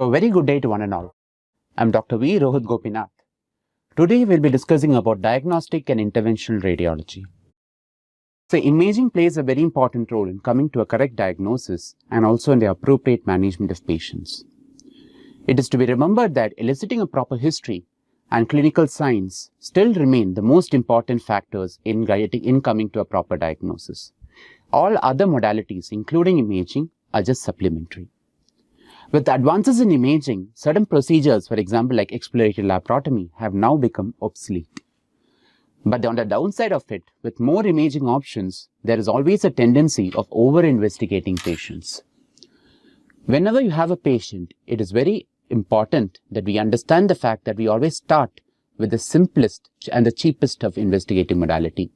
A very good day to one and all. I'm Dr. Rohit Gopinath. Today we'll be discussing about diagnostic and interventional radiology. So imaging plays a very important role in coming to a correct diagnosis and also in the appropriate management of patients. It is to be remembered that eliciting a proper history and clinical signs still remain the most important factors in coming to a proper diagnosis. All other modalities, including imaging, are just supplementary. With advances in imaging, certain procedures, for example, like exploratory laparotomy, have now become obsolete. But on the downside of it, with more imaging options, there is always a tendency of over-investigating patients. Whenever you have a patient, it is very important that we understand the fact that we always start with the simplest and the cheapest of investigating modality.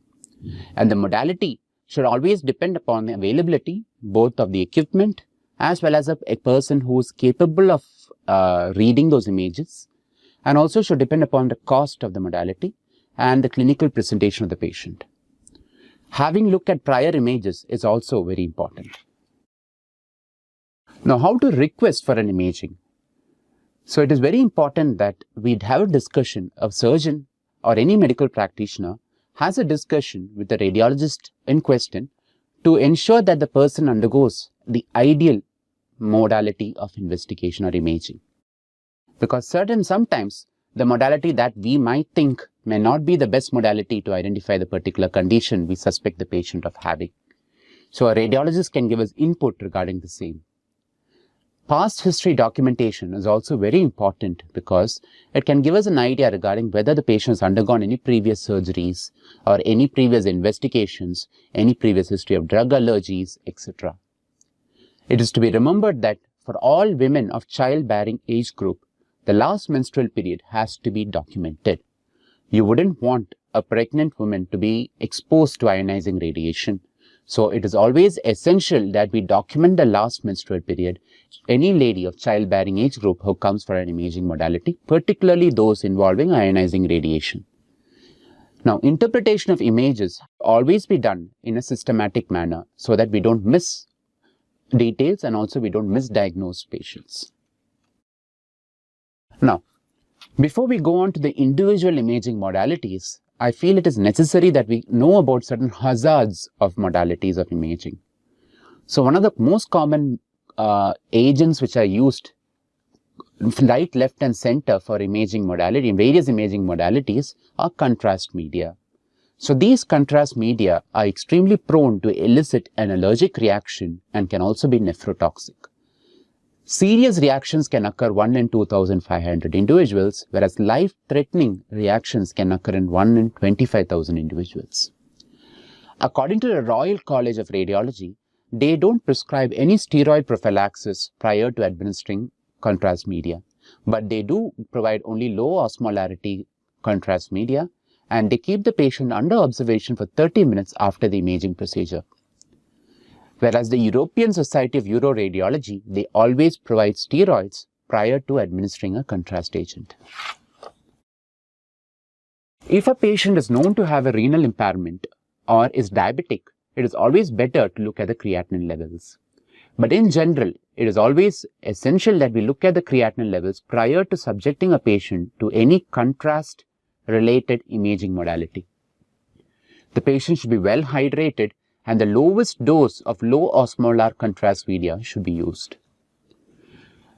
And the modality should always depend upon the availability, both of the equipment, as well as a person who is capable of reading those images, and also should depend upon the cost of the modality and the clinical presentation of the patient. Having looked at prior images is also very important. Now, how to request for an imaging? So it is very important that we have a discussion of surgeon or any medical practitioner has a discussion with the radiologist in question to ensure that the person undergoes the ideal modality of investigation or imaging. Because sometimes the modality that we might think may not be the best modality to identify the particular condition we suspect the patient of having. So a radiologist can give us input regarding the same. Past history documentation is also very important because it can give us an idea regarding whether the patient has undergone any previous surgeries or any previous investigations, any previous history of drug allergies, etc. It is to be remembered that for all women of childbearing age group, the last menstrual period has to be documented. You wouldn't want a pregnant woman to be exposed to ionizing radiation. So it is always essential that we document the last menstrual period. Any lady of childbearing age group who comes for an imaging modality, particularly those involving ionizing radiation. Now, interpretation of images always be done in a systematic manner so that we don't miss details and also we don't misdiagnose patients. Now, before we go on to the individual imaging modalities, I feel it is necessary that we know about certain hazards of modalities of imaging. So one of the most common agents which are used right, left and center for imaging modality, in various imaging modalities, are contrast media. So these contrast media are extremely prone to elicit an allergic reaction and can also be nephrotoxic. Serious reactions can occur 1 in 2,500 individuals, whereas life-threatening reactions can occur in 1 in 25,000 individuals. According to the Royal College of Radiology, they don't prescribe any steroid prophylaxis prior to administering contrast media, but they do provide only low osmolarity contrast media, and they keep the patient under observation for 30 minutes after the imaging procedure. Whereas the European Society of Uroradiology, they always provide steroids prior to administering a contrast agent. If a patient is known to have a renal impairment or is diabetic, it is always better to look at the creatinine levels. But in general, it is always essential that we look at the creatinine levels prior to subjecting a patient to any contrast-related imaging modality. The patient should be well hydrated, and the lowest dose of low osmolar contrast media should be used.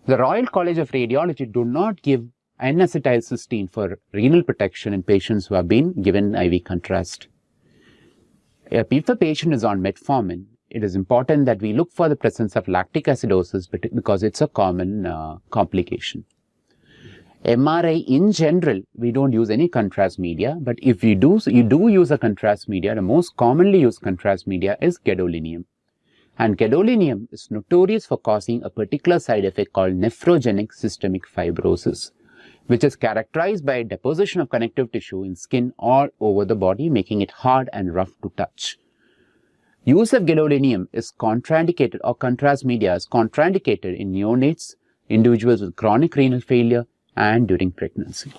The Royal College of Radiology do not give N-acetylcysteine for renal protection in patients who have been given IV contrast. If a patient is on metformin, it is important that we look for the presence of lactic acidosis because it's a common complication. MRI in general, we don't use any contrast media, but if you do use a contrast media, the most commonly used contrast media is gadolinium. And gadolinium is notorious for causing a particular side effect called nephrogenic systemic fibrosis, which is characterized by deposition of connective tissue in skin all over the body, making it hard and rough to touch. Use of gadolinium is contraindicated, or contrast media is contraindicated in neonates, individuals with chronic renal failure, and during pregnancy.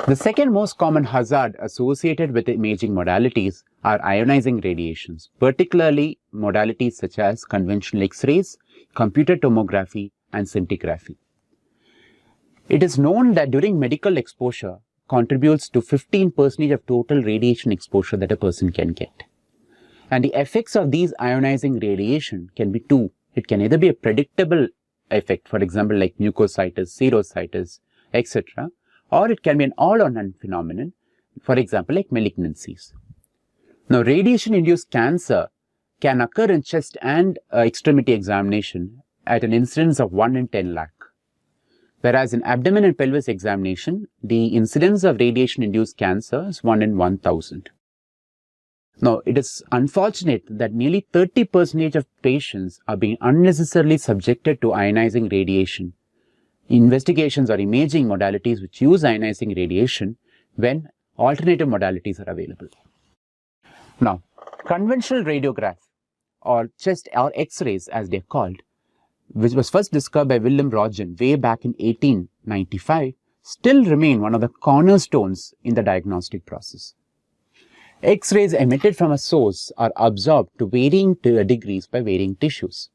The second most common hazard associated with imaging modalities are ionizing radiations, particularly modalities such as conventional X-rays, computer tomography, and scintigraphy. It is known that during medical exposure contributes to 15% of total radiation exposure that a person can get. And the effects of these ionizing radiation can be two. It can either be a predictable effect, for example, like mucositis, serositis, etc., or it can be an all-or-none phenomenon, for example, like malignancies. Now, radiation-induced cancer can occur in chest and extremity examination at an incidence of 1 in 10 lakh. Whereas in abdomen and pelvis examination, the incidence of radiation-induced cancer is 1 in 1000. Now, it is unfortunate that nearly 30% of patients are being unnecessarily subjected to ionizing radiation. Investigations or imaging modalities which use ionizing radiation when alternative modalities are available. Now, conventional radiograph or chest or X-rays as they are called, which was first discovered by Wilhelm Röntgen way back in 1895, still remain one of the cornerstones in the diagnostic process. X-rays emitted from a source are absorbed to varying degrees by varying tissues.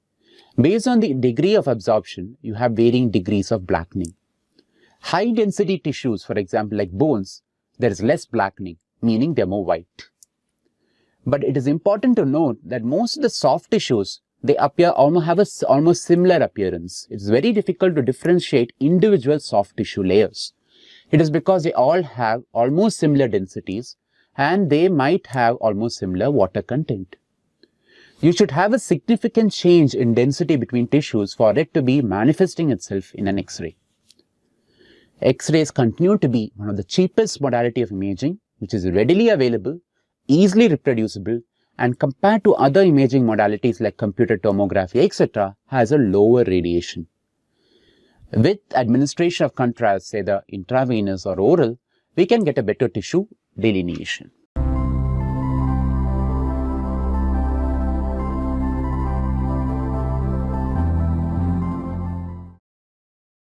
Based on the degree of absorption, you have varying degrees of blackening. High density tissues, for example, like bones, there is less blackening, meaning they are more white. But it is important to note that most of the soft tissues, they have almost similar appearance. It is very difficult to differentiate individual soft tissue layers. It is because they all have almost similar densities and they might have almost similar water content. You should have a significant change in density between tissues for it to be manifesting itself in an X-ray. X-rays continue to be one of the cheapest modality of imaging, which is readily available, easily reproducible, and compared to other imaging modalities like computer tomography, etc., has a lower radiation. With administration of contrast, either intravenous or oral, we can get a better tissue delineation.